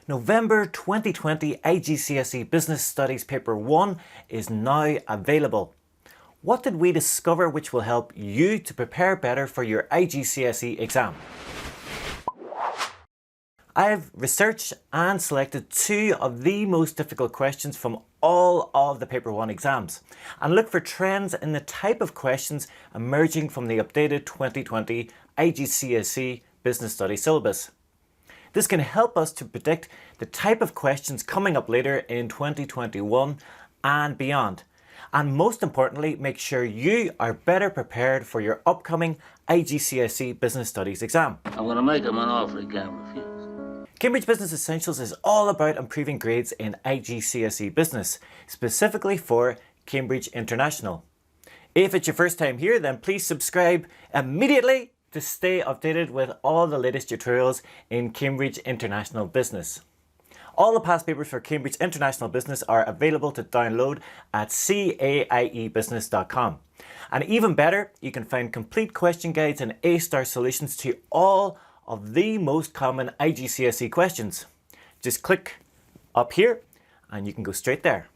November 2020 IGCSE Business Studies Paper 1 is now available. What did we discover which will help you to prepare better for your IGCSE exam? I've researched and selected 2 of the most difficult questions from all of the Paper 1 exams and look for trends in the type of questions emerging from the updated 2020 IGCSE Business Studies syllabus. This can help us to predict the type of questions coming up later in 2021 and beyond. And most importantly, make sure you are better prepared for your upcoming IGCSE Business Studies exam. I'm going to make him an offer he can't refuse. Cambridge Business Essentials is all about improving grades in IGCSE Business, specifically for Cambridge International. If it's your first time here, then please subscribe immediately to stay updated with all the latest tutorials in Cambridge International Business. All the past papers for Cambridge International Business are available to download at CAIEbusiness.com. And even better, you can find complete question guides and A-star solutions to all of the most common IGCSE questions. Just click up here and you can go straight there.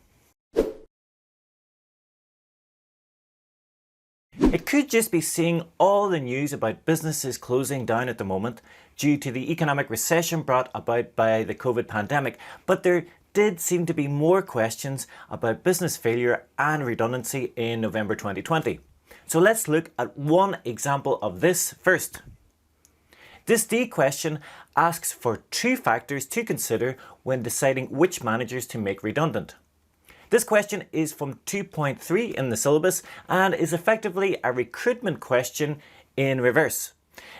It could just be seeing all the news about businesses closing down at the moment due to the economic recession brought about by the COVID pandemic, but there did seem to be more questions about business failure and redundancy in November 2020. So let's look at one example of this first. This D question asks for 2 factors to consider when deciding which managers to make redundant. This question is from 2.3 in the syllabus and is effectively a recruitment question in reverse.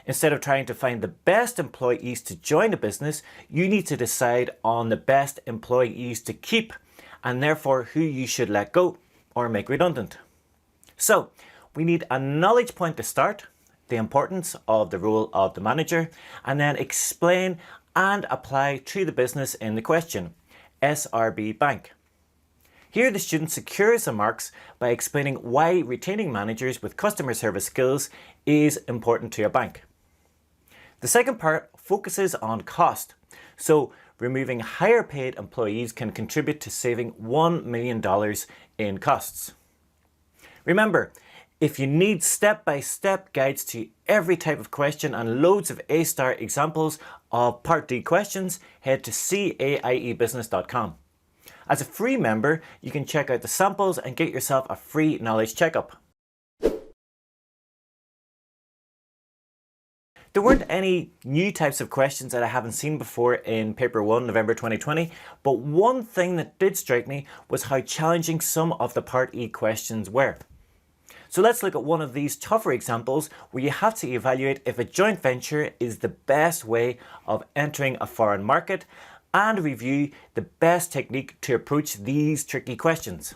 Instead of trying to find the best employees to join a business, you need to decide on the best employees to keep and therefore who you should let go or make redundant. So we need a knowledge point to start, the importance of the role of the manager, and then explain and apply to the business in the question, SRB Bank. Here the student secures the marks by explaining why retaining managers with customer service skills is important to a bank. The second part focuses on cost. So removing higher paid employees can contribute to saving $1 million in costs. Remember, if you need step-by-step guides to every type of question and loads of A-star examples of Part D questions, head to CAIEbusiness.com. As a free member, you can check out the samples and get yourself a free knowledge checkup. There weren't any new types of questions that I haven't seen before in Paper 1, November 2020, but one thing that did strike me was how challenging some of the Part E questions were. So let's look at one of these tougher examples where you have to evaluate if a joint venture is the best way of entering a foreign market and review the best technique to approach these tricky questions.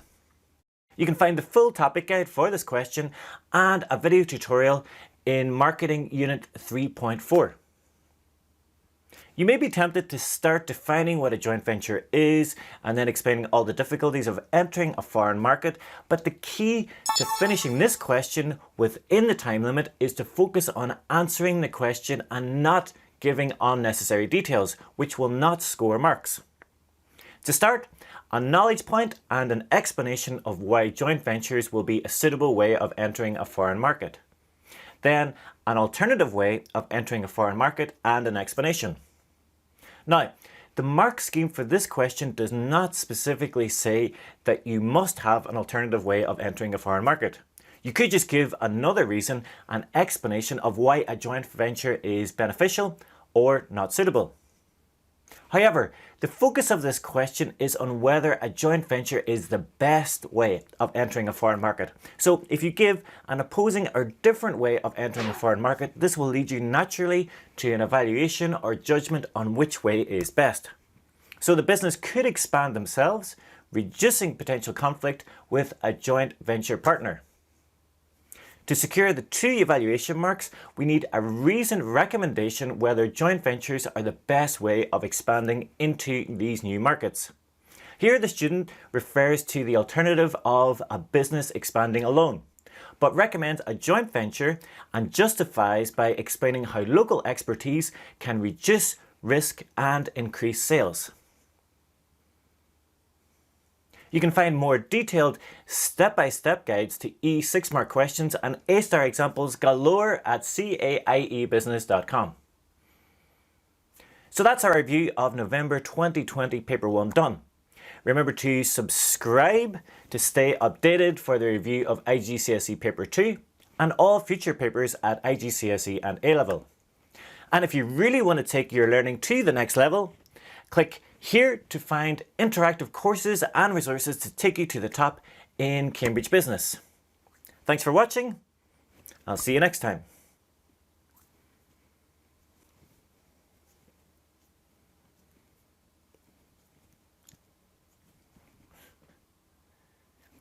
You can find the full topic guide for this question and a video tutorial in Marketing Unit 3.4. You may be tempted to start defining what a joint venture is and then explaining all the difficulties of entering a foreign market, but the key to finishing this question within the time limit is to focus on answering the question and not giving unnecessary details, which will not score marks. To start, a knowledge point and an explanation of why joint ventures will be a suitable way of entering a foreign market. Then, an alternative way of entering a foreign market and an explanation. Now, the mark scheme for this question does not specifically say that you must have an alternative way of entering a foreign market. You could just give another reason, an explanation of why a joint venture is beneficial or not suitable. However, the focus of this question is on whether a joint venture is the best way of entering a foreign market. So if you give an opposing or different way of entering a foreign market, this will lead you naturally to an evaluation or judgment on which way is best. So the business could expand themselves, reducing potential conflict with a joint venture partner. To secure the 2 evaluation marks, we need a reasoned recommendation whether joint ventures are the best way of expanding into these new markets. Here the student refers to the alternative of a business expanding alone, but recommends a joint venture and justifies by explaining how local expertise can reduce risk and increase sales. You can find more detailed step-by-step guides to E6 mark questions and A-star examples galore at CAIEbusiness.com. So that's our review of November 2020 Paper 1 done. Remember to subscribe to stay updated for the review of IGCSE Paper 2 and all future papers at IGCSE and A-Level. And if you really want to take your learning to the next level, click here to find interactive courses and resources to take you to the top in Cambridge Business. Thanks for watching. I'll see you next time.